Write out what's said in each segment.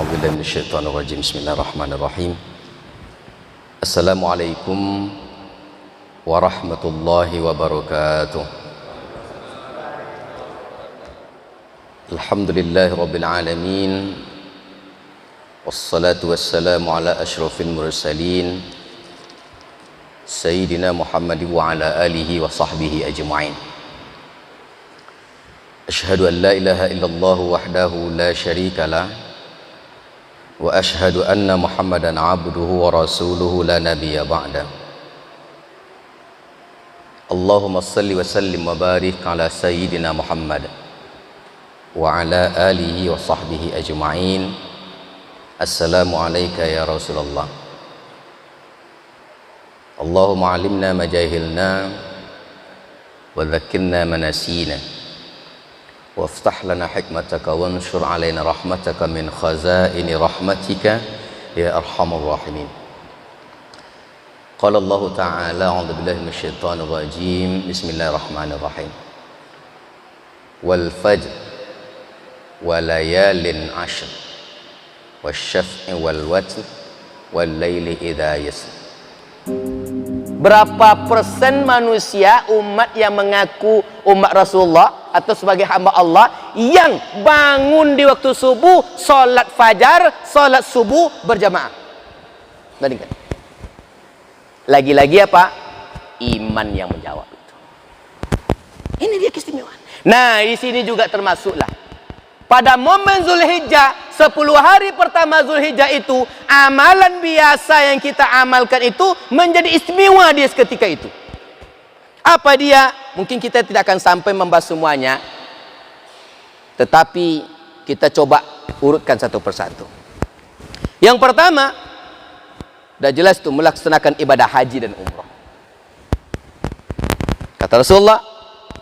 A'udzubillahi minasyaitonirrajim. Bismillahirrahmanirrahim. Assalamualaikum warahmatullahi wabarakatuh. Alhamdulillahirabbil alamin. Wassalatu wassalamu ala asyrafil mursalin Sayyidina Muhammad wa ala alihi wa sahbihi ajma'in. Asyhadu an la ilaha illallah wahdahu la syarika lah wa asyhadu anna Muhammadan abduhu wa rasuluhu la nabiyya ba'da. Allahumma salli wa sallim wa barik ala sayyidina Muhammad wa ala alihi wa sahbihi ajma'in. Assalamu alayka ya Rasulullah. Allahumma alimna ma jahilna wa dhakkirna ma nasina waftah lana hikmataka wanshur alaina rahmataka min khazaini rahmatika ya arhamar rahimin. Qala Allah ta'ala a'udzu billahi minasyaitonir rajim. Bismillahirrahmanirrahim. Wal fajr wa layalin 'ashr wasyaf'i wal watr wal laili idza yasr. Berapa persen manusia umat yang mengaku umat Rasulullah atau sebagai hamba Allah yang bangun di waktu subuh, solat fajar, solat subuh berjamaah? Bandingkan. Lagi-lagi apa? Iman yang menjawab itu. Ini dia keistimewaan. Nah, di sini juga termasuklah pada momen Zulhijjah, 10 hari pertama Zulhijjah itu, amalan biasa yang kita amalkan itu menjadi istimewa dia seketika itu. Apa dia? Mungkin kita tidak akan sampai membahas semuanya, tetapi kita coba urutkan satu persatu. Yang pertama, sudah jelas itu melaksanakan ibadah haji dan umrah. Kata Rasulullah,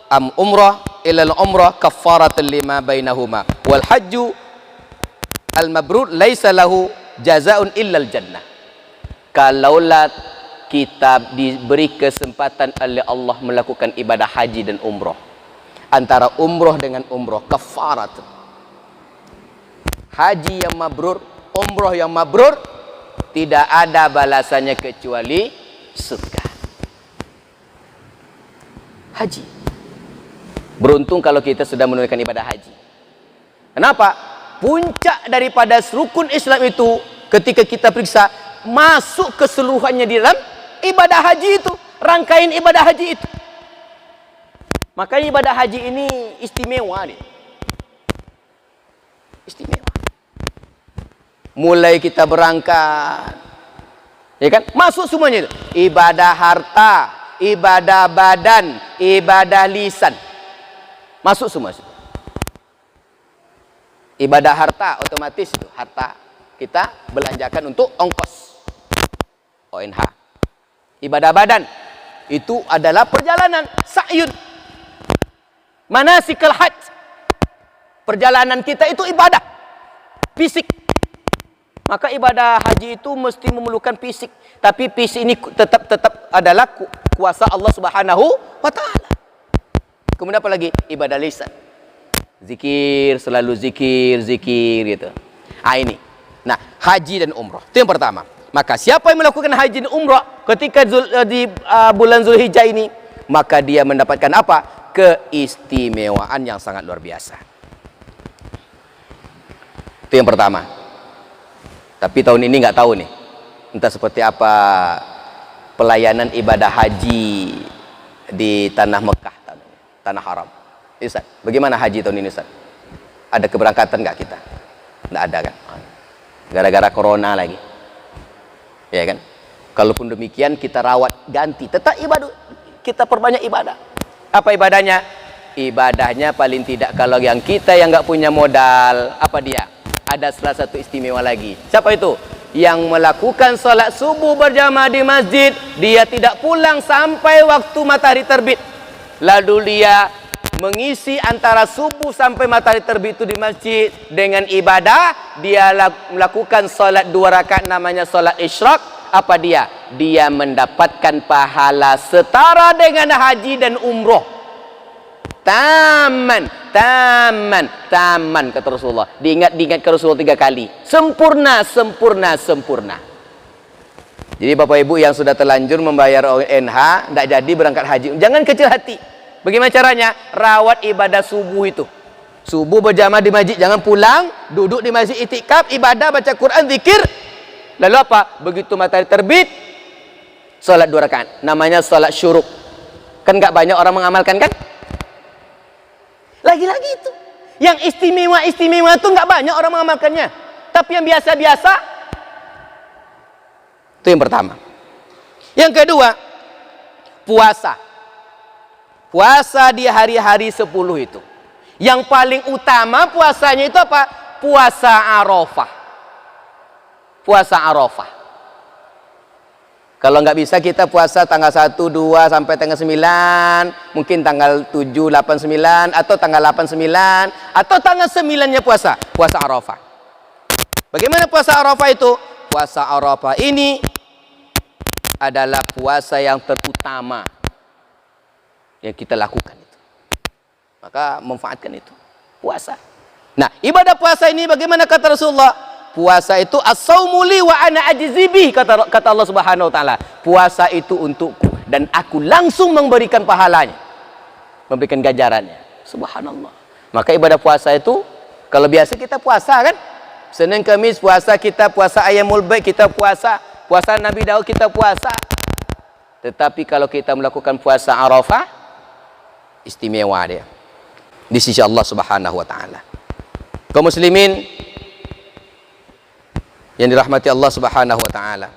am umrah ilal umrah kafaratan lima bainahuma wal hajju al mabrur laisa lahu jazaun illal jannah. Kalaulah kita diberi kesempatan oleh Allah melakukan ibadah haji dan umrah, antara umrah dengan umrah kafarat, haji yang mabrur, umrah yang mabrur, tidak ada balasannya kecuali surga. Haji, beruntung kalau kita sudah menunaikan ibadah haji. Kenapa? Puncak daripada rukun Islam itu ketika kita periksa masuk keseluruhannya di dalam ibadah haji itu, rangkaian ibadah haji itu. Makanya ibadah haji ini istimewa nih. Istimewa. Mulai kita berangkat, ya kan? Masuk semuanya itu. Ibadah harta, ibadah badan, ibadah lisan. Masuk semua. Ibadah harta otomatis itu, harta kita belanjakan untuk ongkos ONH. Ibadah badan itu adalah perjalanan sa'yun, manasikal hajj. Perjalanan kita itu ibadah fisik. Maka ibadah haji itu mesti memerlukan fisik, tapi fisik ini tetap adalah kuasa Allah Subhanahu wa taala. Kemudian apa lagi? Ibadah lisan. Zikir, selalu zikir gitu. Ini. Nah, haji dan umrah. Itu yang pertama. Maka siapa yang melakukan haji dan umrah ketika di bulan Zulhijjah ini, maka dia mendapatkan apa? Keistimewaan yang sangat luar biasa. Itu yang pertama. Tapi tahun ini nggak tahu nih, entah seperti apa pelayanan ibadah haji di tanah Mekah, tanah haram. Ustaz, bagaimana haji tahun ini, Ustaz? Ada keberangkatan nggak kita? Nggak ada kan? Gara-gara corona lagi, ya kan? Kalaupun demikian kita rawat ganti, tetap ibadah, kita perbanyak ibadah. Apa ibadahnya? Ibadahnya paling tidak kalau yang kita yang nggak punya modal, apa dia? Ada salah satu istimewa lagi. Siapa itu? Yang melakukan sholat subuh berjamaah di masjid, dia tidak pulang sampai waktu matahari terbit. Lalu dia mengisi antara subuh sampai matahari terbit itu di masjid dengan ibadah. Dia melakukan sholat 2 rakaat, namanya sholat isyraq. Apa dia? Dia mendapatkan pahala setara dengan haji dan umroh. Taman, taman, taman kata Rasulullah. Diingat ke Rasulullah 3 kali. Sempurna, sempurna, sempurna. Jadi Bapak Ibu yang sudah terlanjur membayar ONH, tidak jadi berangkat haji, jangan kecil hati. Bagaimana caranya? Rawat ibadah subuh itu. Subuh berjamaah di masjid, jangan pulang, duduk di masjid itikaf, ibadah, baca Quran, zikir. Lalu apa? Begitu matahari terbit, salat 2 rakaat. Namanya salat syuruk. Kan nggak banyak orang mengamalkan kan? Lagi-lagi itu. Yang istimewa-istimewa itu nggak banyak orang mengamalkannya. Tapi yang biasa-biasa, itu yang pertama. Yang kedua, puasa. Puasa di hari-hari 10 itu. Yang paling utama puasanya itu apa? Puasa Arafah. Puasa Arafah. Kalau nggak bisa kita puasa tanggal 1, 2 sampai tanggal 9, mungkin tanggal 7, 8, 9 atau tanggal 8, 9 atau tanggal 9-nya puasa Arafah. Bagaimana puasa Arafah itu? Puasa Arafah ini adalah puasa yang terutama yang kita lakukan itu. Maka manfaatkan itu puasa. Nah, ibadah puasa ini bagaimana kata Rasulullah? Puasa itu as-saumu li wa ana ajzi bih, kata Allah Subhanahu wa taala. Puasa itu untukku dan aku langsung memberikan pahalanya. Memberikan ganjarannya. Subhanallah. Maka ibadah puasa itu kalau biasa kita puasa kan? Senin Kamis puasa, kita puasa Ayyamul Bid, kita puasa Nabi Daud, kita puasa. Tetapi kalau kita melakukan puasa Arafah, istimewa dia di sisi Allah Subhanahu wa taala. Kaum muslimin yang dirahmati Allah Subhanahu wa taala.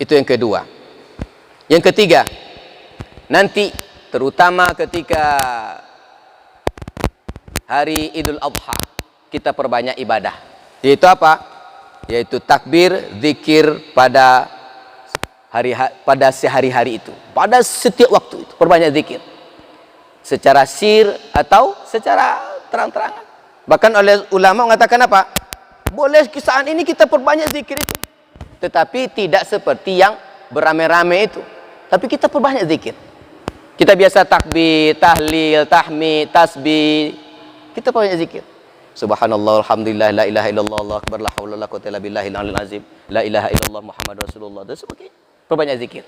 Itu yang kedua. Yang ketiga, nanti terutama ketika hari Idul Adha, kita perbanyak ibadah. Yaitu apa? Yaitu takbir, zikir pada sehari-hari itu. Pada setiap waktu itu perbanyak zikir. Secara sir atau secara terang-terangan. Bahkan oleh ulama mengatakan apa? Boleh saat ini kita perbanyak zikir itu. Tetapi tidak seperti yang beramai-ramai itu. Tapi kita perbanyak zikir. Kita biasa takbir, tahlil, tahmid, tasbih. Kita perbanyak zikir. Subhanallah, alhamdulillah, la ilaha illallah, Allahu akbar, la haula wala quwwata illa billahil aliyil azim, la ilaha illallah Muhammadur Rasulullah, dan sebagainya. Perbanyak zikir.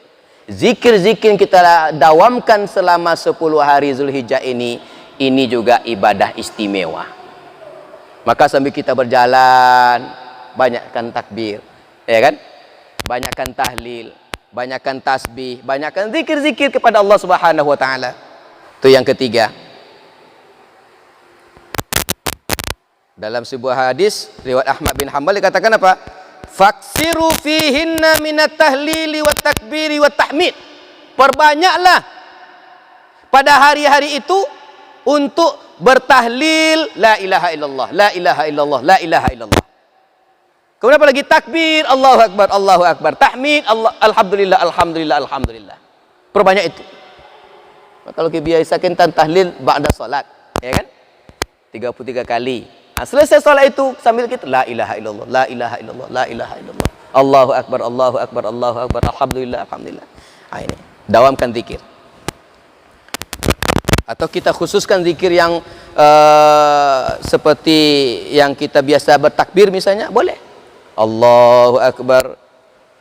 Zikir-zikir yang kita dawamkan selama 10 hari Zulhijjah ini juga ibadah istimewa. Maka sambil kita berjalan, banyakkan takbir, ya kan? Banyakkan tahlil, banyakkan tasbih, banyakkan zikir-zikir kepada Allah Subhanahu wa taala. Itu yang ketiga. Dalam sebuah hadis riwayat Ahmad bin Hanbal dikatakan apa? Faksiru fihinna minat tahlili wat takbiri wat tahmid. Perbanyaklah pada hari-hari itu untuk bertahlil la ilaha illallah, la ilaha illallah, la ilaha illallah. Kemudian apa lagi? Takbir, Allahu akbar, Allahu akbar. Tahmid, Allah, alhamdulillah, alhamdulillah, alhamdulillah. Perbanyak itu. Maka kalau kita biasakan tahlil ba'da salat, ya kan? 33 kali. Nah, selesai salat itu sambil kita la ilaha illallah, la ilaha illallah, la ilaha illallah. Allahu akbar, Allahu akbar, Allahu akbar. Alhamdulillah, alhamdulillah. Nah, ini dawamkan zikir. Atau kita khususkan zikir yang seperti yang kita biasa bertakbir misalnya, boleh. Allahu akbar,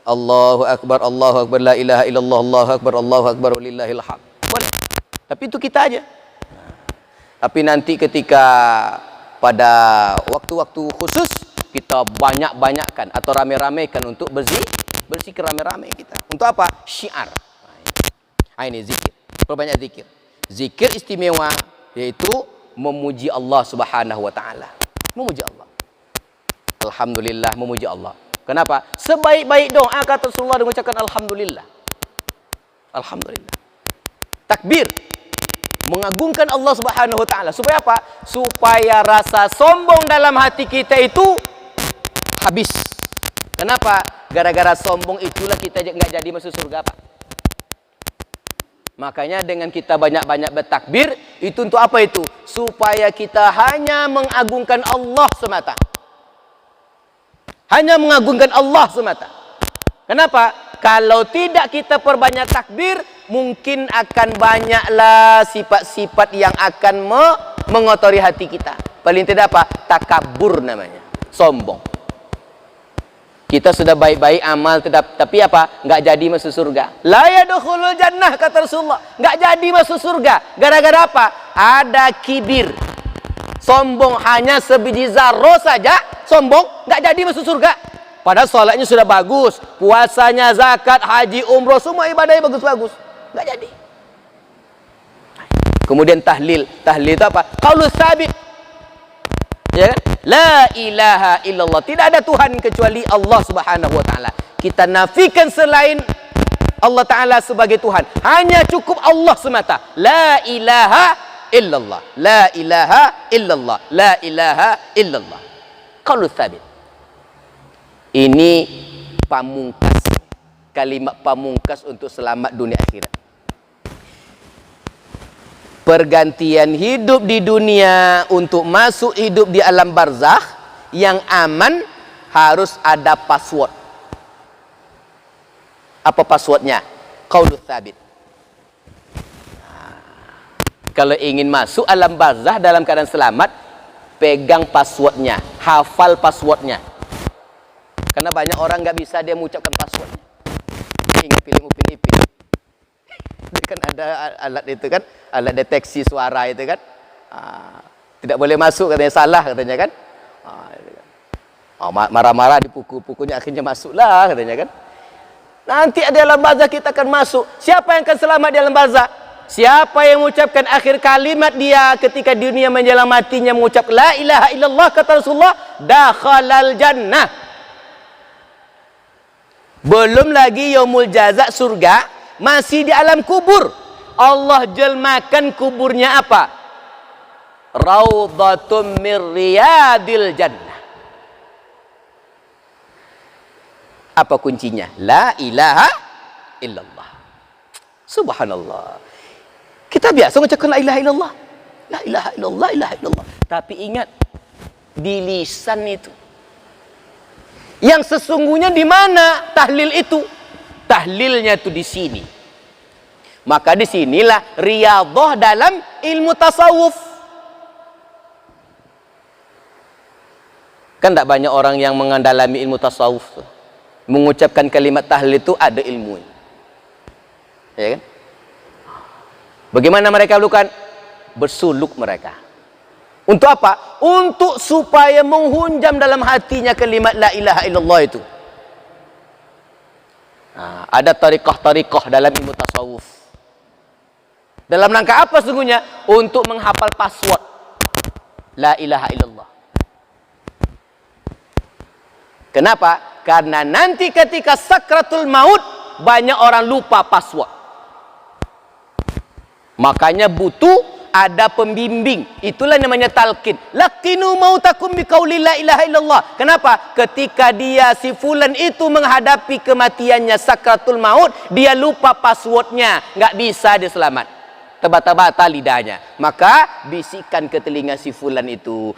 Allahu akbar, Allahu akbar, la ilaha illallah, Allahu akbar, Allahu akbar, walillahil hamd. Boleh. Tapi itu kita aja. Tapi nanti ketika pada waktu-waktu khusus kita banyak-banyakkan atau rame-ramekan untuk berzikir rame-rame kita. Untuk apa? Syiar. Nah, ini zikir. Perbanyak zikir. Zikir istimewa yaitu memuji Allah Subhanahu wa taala. Memuji Allah. Alhamdulillah, memuji Allah. Kenapa? Sebaik-baik doa kata Rasulullah mengucapkan alhamdulillah. Alhamdulillah. Takbir, mengagungkan Allah Subhanahu wa taala. Supaya apa? Supaya rasa sombong dalam hati kita itu habis. Kenapa? Gara-gara sombong itulah kita nggak jadi masuk surga, Pak. Makanya dengan kita banyak-banyak bertakbir, itu untuk apa itu? Supaya kita hanya mengagungkan Allah semata. Hanya mengagungkan Allah semata. Kenapa? Kalau tidak kita perbanyak takbir, mungkin akan banyaklah sifat-sifat yang akan mengotori hati kita. Paling tidak apa? Takabur namanya. Sombong. Kita sudah baik-baik amal, tapi apa? Nggak jadi masuk surga. La yadkhulul jannah, kata Rasulullah. Nggak jadi masuk surga. Gara-gara apa? Ada kibir. Sombong, hanya sebiji zarro saja. Sombong, nggak jadi masuk surga. Padahal sholatnya sudah bagus. Puasanya, zakat, haji, umroh, semua ibadahnya bagus-bagus. Nggak jadi. Kemudian tahlil. Tahlil itu apa? Qaulus sabit. Ya kan? La ilaha illallah. Tidak ada Tuhan kecuali Allah subhanahu wa ta'ala. Kita nafikan selain Allah ta'ala sebagai Tuhan. Hanya cukup Allah semata. La ilaha illallah. La ilaha illallah. La ilaha illallah. Qaulus sabit. Ini pamungkas. Kalimat pamungkas untuk selamat dunia akhirat. Pergantian hidup di dunia untuk masuk hidup di alam barzakh yang aman harus ada password. Apa passwordnya? Qaulus tsabit. Kalau ingin masuk alam barzakh dalam keadaan selamat, pegang passwordnya, hafal passwordnya. Karena banyak orang nggak bisa dia mengucapkan passwordnya. Ingat film Upin Ipin. Kan ada alat itu kan, alat deteksi suara itu kan, tidak boleh masuk katanya, salah katanya kan, marah-marah dipukul-pukulnya, akhirnya masuklah katanya kan. Nanti di alam barzakh kita akan masuk. Siapa yang akan selamat di alam barzakh? Siapa yang mengucapkan akhir kalimat dia ketika dunia menjelang matinya mengucap la ilaha illallah, kata Rasulullah, dakhalal jannah. Belum lagi yaumul jazak, surga. Masih di alam kubur, Allah jelmakan kuburnya apa? Raudhatum mir riyadil jannah. Apa kuncinya? La ilaha illallah. Subhanallah. Kita biasa mengucapkan la ilaha illallah. La ilaha illallah, la ilaha illallah. Tapi ingat, di lisan itu. Yang sesungguhnya di mana tahlil itu? Tahlilnya itu di sini. Maka di sinilah riyadhah dalam ilmu tasawuf. Kan tidak banyak orang yang mendalami ilmu tasawuf. Mengucapkan kalimat tahlil itu ada ilmu. Ya kan? Bagaimana mereka lakukan? Bersuluk mereka. Untuk apa? Untuk supaya menghunjam dalam hatinya kalimat la ilaha illallah itu. Ada tariqah-tariqah dalam ilmu tasawuf. Dalam rangka apa sesungguhnya? Untuk menghafal password la ilaha illallah. Kenapa? Karena nanti ketika sakratul maut banyak orang lupa password. Makanya butuh ada pembimbing. Itulah namanya talqin. Laqinu mautakum biqauli la ilaha illallah. Kenapa? Ketika dia si fulan itu menghadapi kematiannya sakratul maut, dia lupa passwordnya, nggak bisa dia selamat. Tebata-bata lidahnya. Maka bisikan ke telinga si fulan itu,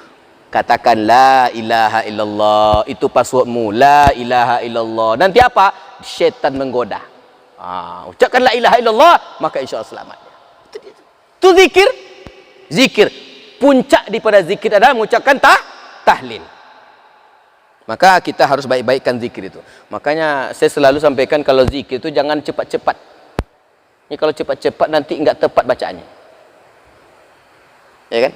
katakan la ilaha illallah. Itu passwordmu, la ilaha illallah. Nanti apa? Syaitan menggoda. Ucapkan la ilaha illallah, maka insya Allah selamat. Itu zikir. Zikir. Puncak daripada zikir adalah mengucapkan tahlil. Maka kita harus baik-baikkan zikir itu. Makanya saya selalu sampaikan kalau zikir itu jangan cepat-cepat. Ini kalau cepat-cepat nanti enggak tepat bacaannya. Ya kan?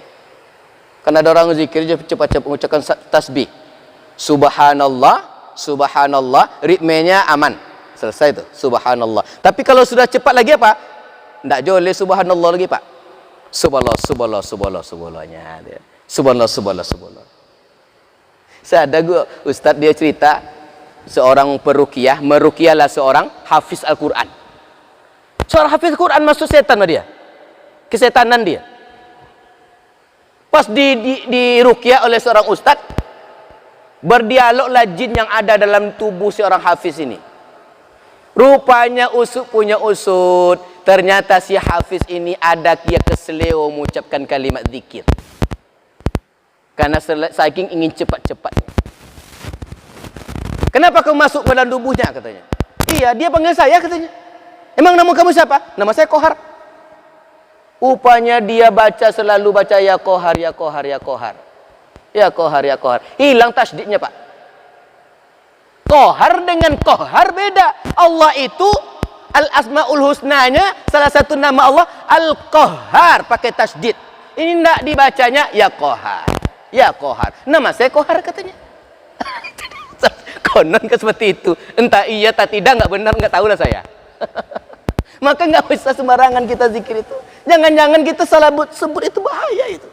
Karena ada orang zikir cepat-cepat mengucapkan tasbih. Subhanallah, subhanallah, ritmenya aman. Selesai itu. Subhanallah. Tapi kalau sudah cepat lagi apa? Enggak boleh subhanallah lagi, Pak. Subhanallah, subhanallah, subhanallah, subhanallahnya. Subhanallah, subhanallah, subhanallah. Saya ada ustaz dia cerita seorang peruqyah, meruqyahlah seorang hafiz Al-Qur'an. Seorang hafiz Al-Qur'an masuk setan sama dia. Kesetanan dia. Pas di ruqyah oleh seorang ustaz, berdialoglah jin yang ada dalam tubuh seorang hafiz ini. Rupanya usut punya usut. Ternyata si hafiz ini ada dia keseleo mengucapkan kalimat zikir. Karena saking ingin cepat-cepat. Kenapa kau masuk ke dalam tubuhnya katanya? dia panggil saya katanya. Emang nama kamu siapa? Nama saya Kohar. Upanya dia selalu baca ya Kohar, ya Kohar, ya Kohar. Ya Kohar, ya Kohar. Hilang tasdidnya, Pak. Kohar dengan Kohar beda. Allah itu Al-Asmaul Husnanya, salah satu nama Allah Al-Qahhar, pakai tasdid. Ini enggak dibacanya ya Kohar. Ya Kohar. Nama saya Kohar katanya. Konon ke seperti itu. Entah iya tak tidak, enggak benar, enggak tahulah saya. Maka enggak bisa sembarangan kita zikir itu. Jangan-jangan kita salah sebut, itu bahaya itu.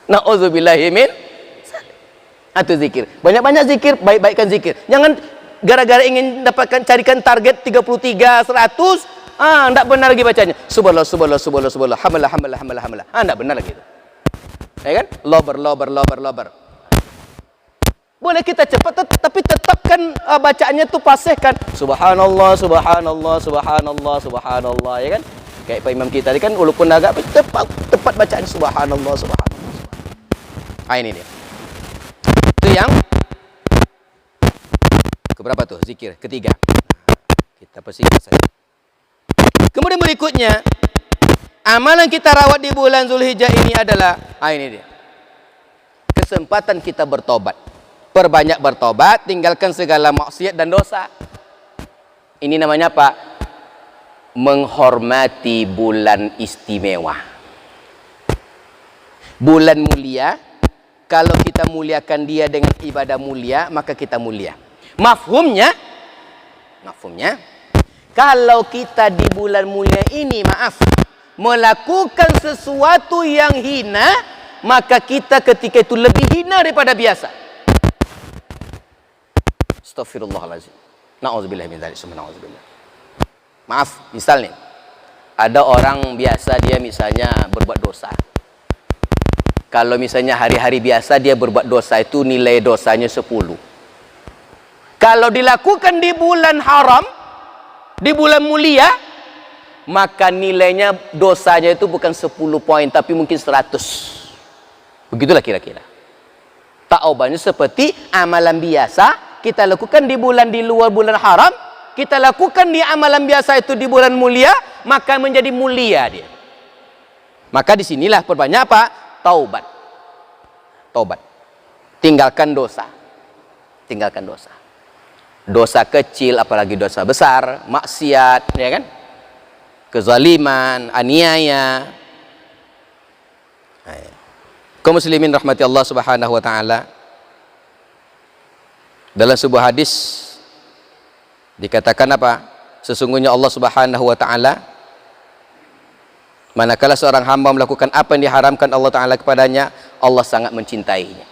Na'udzubillahi min atau zikir. Banyak-banyak zikir, baik-baikkan zikir. Jangan gara-gara ingin carikan target 33, 100, enggak benar lagi bacanya. Subhanallah, subhanallah, subhanallah, subhanallah, hamalah, hamalah, hamalah, hamalah. Enggak benar lagi itu. Ya kan? Lober. Boleh kita cepat, tapi tetapkan bacaannya tuh pasihkan. Subhanallah, subhanallah, subhanallah, subhanallah, ya kan? Kayak Pak Imam kita tadi kan, walaupun agak tepat bacaan subhanallah, subhanallah. Ini dia. Itu yang keberapa tuh? Zikir ketiga. Kita persingkat saja. Kemudian berikutnya, amalan kita rawat di bulan Zulhijjah ini adalah, ini dia. Kesempatan kita bertobat. Perbanyak bertobat, tinggalkan segala maksiat dan dosa. Ini namanya apa? Menghormati bulan istimewa. Bulan mulia. Kalau kita muliakan dia dengan ibadah mulia, maka kita mulia. Mafhumnya, kalau kita di bulan mulia ini, melakukan sesuatu yang hina, maka kita ketika itu lebih hina daripada biasa. Astaghfirullahaladzim. Na'udzubillah min dzalik. Maaf, misalnya ada orang biasa, dia misalnya berbuat dosa. Kalau misalnya hari-hari biasa dia berbuat dosa, itu nilai dosanya 10. Kalau dilakukan di bulan haram, di bulan mulia, maka nilainya dosanya itu bukan 10 poin, tapi mungkin 100. Begitulah kira-kira. Taubatnya seperti amalan biasa kita lakukan di luar bulan haram, kita lakukan di amalan biasa itu di bulan mulia, maka menjadi mulia dia. Maka disinilah perbanyak apa? Taubat. Tinggalkan dosa. Dosa kecil, apalagi dosa besar, maksiat, ya kan? Kezaliman, aniaya. Kaum muslimin rahmati Allah Subhanahu wa taala. Dalam sebuah hadis dikatakan apa? Sesungguhnya Allah Subhanahu wa taala, manakala seorang hamba melakukan apa yang diharamkan Allah taala kepadanya, Allah sangat mencintainya.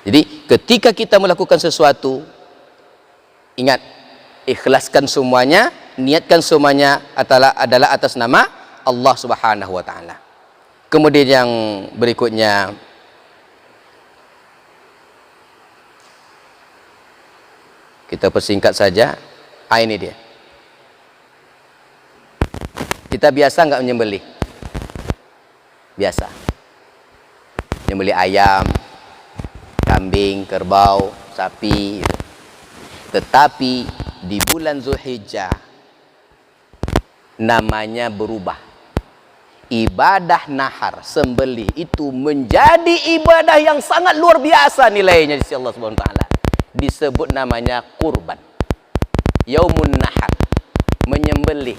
Jadi ketika kita melakukan sesuatu, ingat, ikhlaskan semuanya, niatkan semuanya adalah atas nama Allah Subhanahu wa taala. Kemudian yang berikutnya, kita persingkat saja. Ini dia. Kita biasa nggak menyembelih? Biasa. Menyembelih ayam, kambing, kerbau, sapi. Tetapi di bulan Zulhijjah namanya berubah. Ibadah nahar, sembelih itu menjadi ibadah yang sangat luar biasa nilainya di sisi Allah Subhanahu wa taala. Disebut namanya kurban. Yaumun nahar, menyembelih.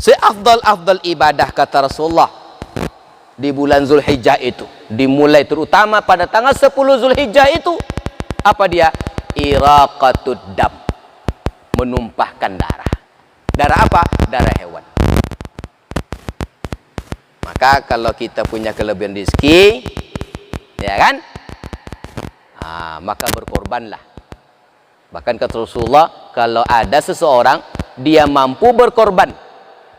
Seafdal ibadah kata Rasulullah di bulan Zulhijjah itu, dimulai terutama pada tanggal 10 Zulhijjah itu, apa dia? Iraqatud dam, menumpahkan darah. Darah apa? Darah hewan. Maka kalau kita punya kelebihan rezeki, ya kan? Maka berkorbanlah. Bahkan kata Rasulullah, kalau ada seseorang dia mampu berkorban,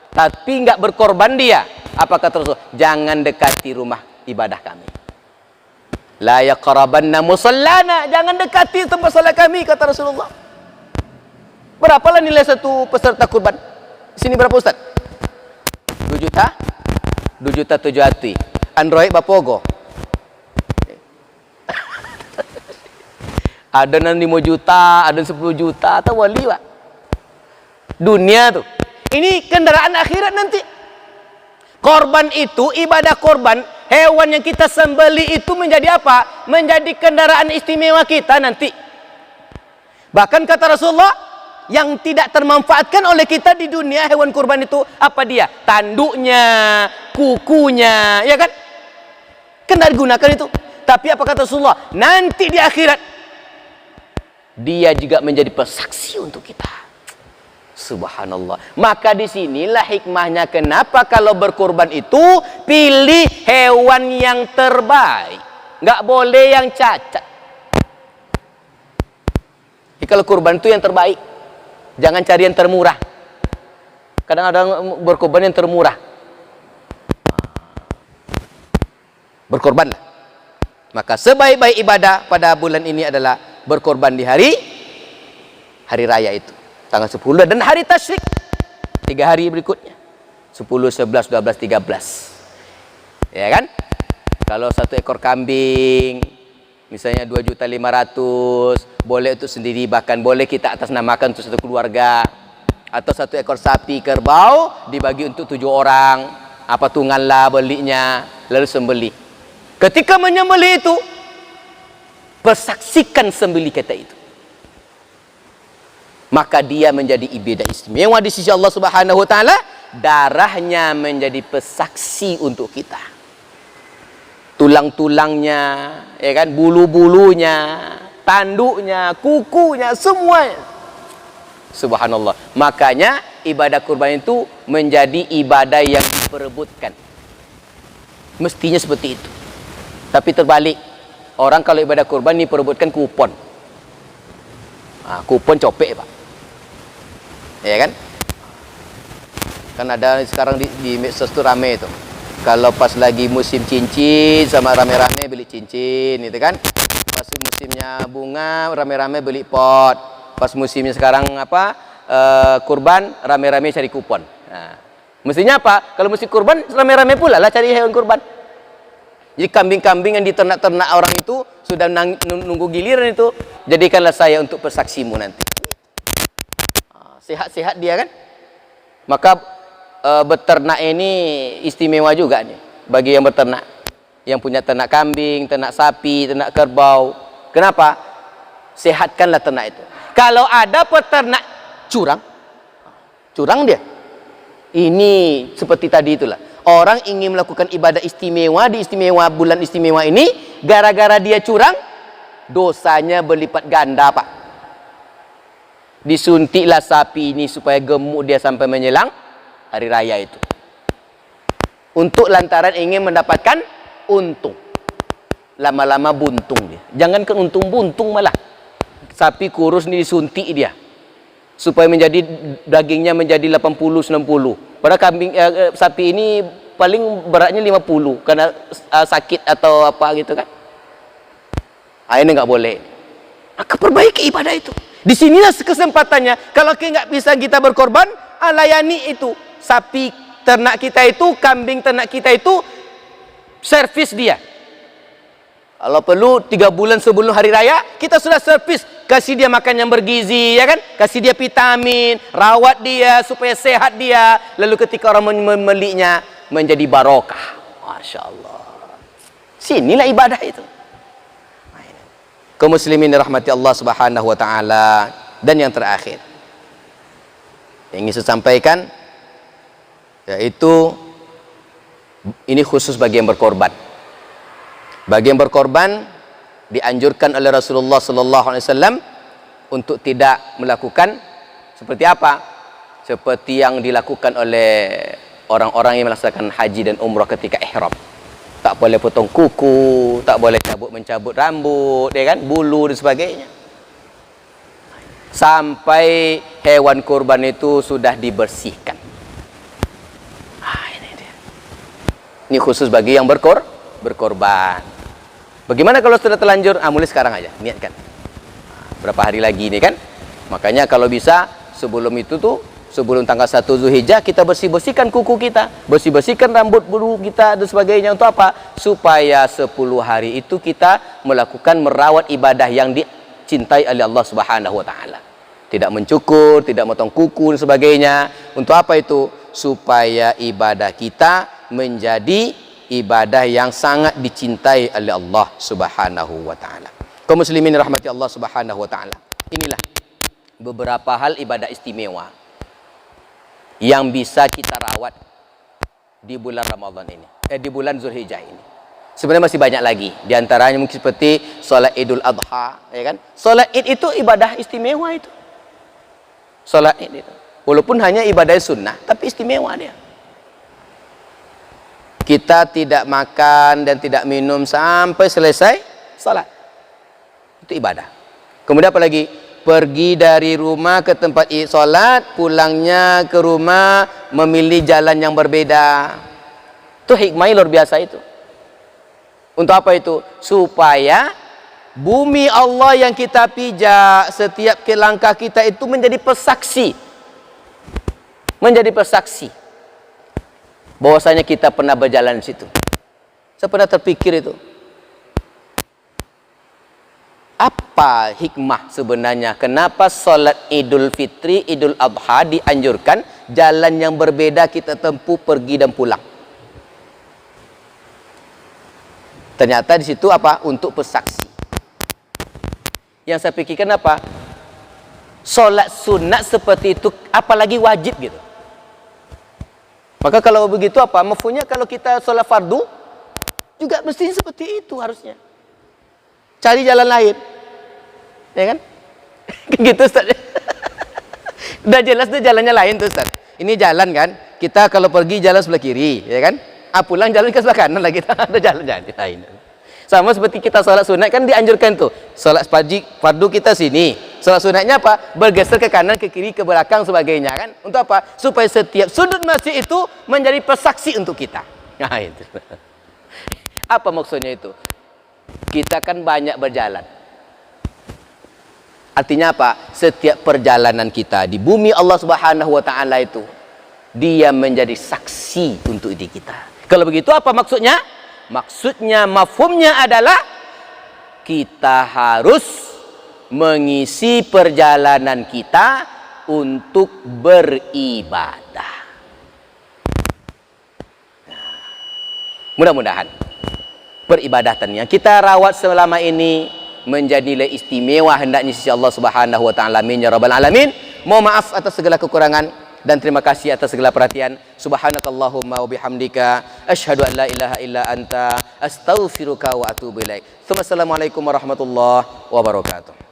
tapi nggak berkorban dia, apa kata Rasulullah? Jangan dekati rumah ibadah kami. La yaqrabanna musallana, jangan dekati tempat salat kami, kata Rasulullah. Berapalah nilai satu peserta kurban? Di sini berapa Ustaz? 2 juta? 2 juta 7 hati. Android bapogo. Ada yang 5 juta, ada yang 10 juta, atau wali pak. Dunia tuh. Ini kendaraan akhirat nanti. Korban itu, ibadah korban, hewan yang kita sembelih itu menjadi apa? Menjadi kendaraan istimewa kita nanti. Bahkan kata Rasulullah, yang tidak termanfaatkan oleh kita di dunia hewan kurban itu apa dia? Tanduknya, kukunya, ya kan? Kena digunakan itu. Tapi apa kata Rasulullah? Nanti di akhirat dia juga menjadi pesaksi untuk kita. Subhanallah. Maka disinilah hikmahnya kenapa kalau berkurban itu pilih hewan yang terbaik. Nggak boleh yang cacat. Jadi kalau kurban itu yang terbaik. Jangan cari yang termurah. Kadang-kadang berkurban yang termurah. Berkorbanlah. Maka sebaik-baik ibadah pada bulan ini adalah berkorban di hari raya itu. Tanggal 10 dan hari tasyrik. 3 hari berikutnya. 10, 11, 12, 13. Ya kan? Kalau 1 ekor kambing, misalnya 2.500.000, boleh untuk sendiri, bahkan boleh kita atas namakan untuk satu keluarga. Atau 1 ekor sapi kerbau dibagi untuk 7 orang. Patunganlah belinya, lalu sembelih. Ketika menyembelih itu, persaksikan sembelih kita itu. Maka dia menjadi ibadah istimewa di sisi Allah Subhanahu wa taala, darahnya menjadi pesaksi untuk kita. Tulang-tulangnya, ya kan, bulu-bulunya, tanduknya, kukunya, semuanya. Subhanallah. Makanya ibadah kurban itu menjadi ibadah yang diperebutkan. Mestinya seperti itu. Tapi terbalik. Orang kalau ibadah kurban ini perebutkan kupon. Kupon copek pak. Ya kan? Kan ada sekarang di medsos itu rame itu. Kalau pas lagi musim cincin sama rame-rame beli cincin, gitu kan? Pas musimnya bunga rame-rame beli pot. Pas musimnya sekarang kurban rame-rame cari kupon. Nah, mestinya apa? Kalau musim kurban rame-rame pula lah cari hewan kurban. Jadi kambing-kambing yang diternak-ternak orang itu sudah nunggu giliran itu, jadikanlah saya untuk persaksimu nanti. Sehat-sehat dia kan? Maka beternak ini istimewa juga nih bagi yang beternak, yang punya ternak kambing, ternak sapi, ternak kerbau. Kenapa? Sehatkanlah ternak itu. Kalau ada peternak curang dia. Ini seperti tadi itulah. Orang ingin melakukan ibadah istimewa di bulan istimewa ini, gara-gara dia curang, dosanya berlipat ganda pak. Disuntiklah sapi ini supaya gemuk dia sampai menjelang hari raya itu. Untuk lantaran ingin mendapatkan untung. Lama-lama buntung dia. Jangankan untung, buntung malah. Sapi kurus ini disuntik dia. Supaya menjadi dagingnya menjadi 80-90. Padahal sapi ini paling beratnya 50 karena sakit atau apa gitu kan. Ini nggak boleh. Maka perbaiki ibadah itu. Disinilah kesempatannya. Kalau nggak bisa kita berkorban, layani itu sapi ternak kita itu, kambing ternak kita itu, servis dia. Kalau perlu 3 bulan sebelum hari raya kita sudah servis, kasih dia makan yang bergizi, ya kan, kasih dia vitamin, rawat dia supaya sehat dia, lalu ketika orang membelinya menjadi barokah. Masya Allah. Sinilah ibadah itu. Kaum muslimin rahmati Allah Subhanahu wa taala. Dan yang terakhir yang ingin saya sampaikan, yaitu ini khusus bagi yang berkorban. Bagi yang berkorban dianjurkan oleh Rasulullah sallallahu alaihi wasallam untuk tidak melakukan seperti apa? Seperti yang dilakukan oleh orang-orang yang melaksanakan haji dan umrah ketika ihram. Tak boleh potong kuku, tak boleh mencabut rambut, ya kan? Bulu dan sebagainya. Sampai hewan kurban itu sudah dibersihkan. Ini dia. Ini khusus bagi yang berkorban. Bagaimana kalau sudah terlanjur? Mulai sekarang aja, niatkan. Berapa hari lagi ini kan? Makanya kalau bisa sebelum itu tuh, sebelum tanggal 1 Zulhijjah kita bersih-bersihkan kuku kita, bersih-bersihkan rambut bulu kita dan sebagainya. Untuk apa? Supaya 10 hari itu kita melakukan merawat ibadah yang dicintai oleh Allah Subhanahu wa taala. Tidak mencukur, tidak motong kuku dan sebagainya. Untuk apa itu? Supaya ibadah kita menjadi ibadah yang sangat dicintai oleh Allah Subhanahu wa taala. Kaum muslimin rahmati Allah Subhanahu wa taala. Inilah beberapa hal ibadah istimewa yang bisa kita rawat di bulan Ramadan ini, di bulan Zulhijjah ini. Sebenarnya masih banyak lagi. Di antaranya mungkin seperti salat Idul Adha, ya kan? Salat Id itu ibadah istimewa itu. Salat Id itu. Walaupun hanya ibadah sunnah, tapi istimewa dia. Kita tidak makan dan tidak minum sampai selesai salat. Itu ibadah. Kemudian apa lagi? Pergi dari rumah ke tempat salat, pulangnya ke rumah memilih jalan yang berbeda. Itu hikmah luar biasa itu. Untuk apa itu? Supaya bumi Allah yang kita pijak, setiap langkah kita itu menjadi pesaksi. Menjadi pesaksi bahwasanya kita pernah berjalan di situ. Saya pernah terpikir itu. Apa hikmah sebenarnya kenapa salat Idul Fitri, Idul Adha dianjurkan jalan yang berbeda kita tempuh pergi dan pulang? Ternyata di situ apa? Untuk pesaksi. Yang saya pikirkan apa? Salat sunat seperti itu apalagi wajib gitu. Maka kalau begitu apa? Mafhumnya kalau kita salat fardu juga mestinya seperti itu harusnya. Cari jalan lain. Ya kan? Gitu Ustaz. Udah jelas tuh jalannya lain tuh Ustaz. Ini jalan kan? Kita kalau pergi jalan sebelah kiri, ya kan? Pulang jalan ke sebelah kanan lah kita. Ada jalan-jalan lain. Sama seperti kita salat sunat kan dianjurkan tuh. Salat fardu kita sini. Salat sunatnya apa? Bergeser ke kanan, ke kiri, ke belakang sebagainya kan? Untuk apa? Supaya setiap sudut masjid itu menjadi pesaksi untuk kita. Nah itu. Apa maksudnya itu? Kita kan banyak berjalan. Artinya apa? Setiap perjalanan kita di bumi Allah Subhanahu wa taala itu dia menjadi saksi untuk diri kita. Kalau begitu apa maksudnya? Maksudnya mafhumnya adalah kita harus mengisi perjalanan kita untuk beribadah. Mudah-mudahan peribadatan yang kita rawat selama ini menjadi nilai istimewa hendaknya sisi Allah Subhanahu wa taala. Amin ya rabbal alamin. Mohon maaf atas segala kekurangan dan terima kasih atas segala perhatian. Subhanakallahumma wa bihamdika asyhadu an la ilaha illa anta astaghfiruka wa atubu ilaik. Assalamualaikum warahmatullahi wabarakatuh.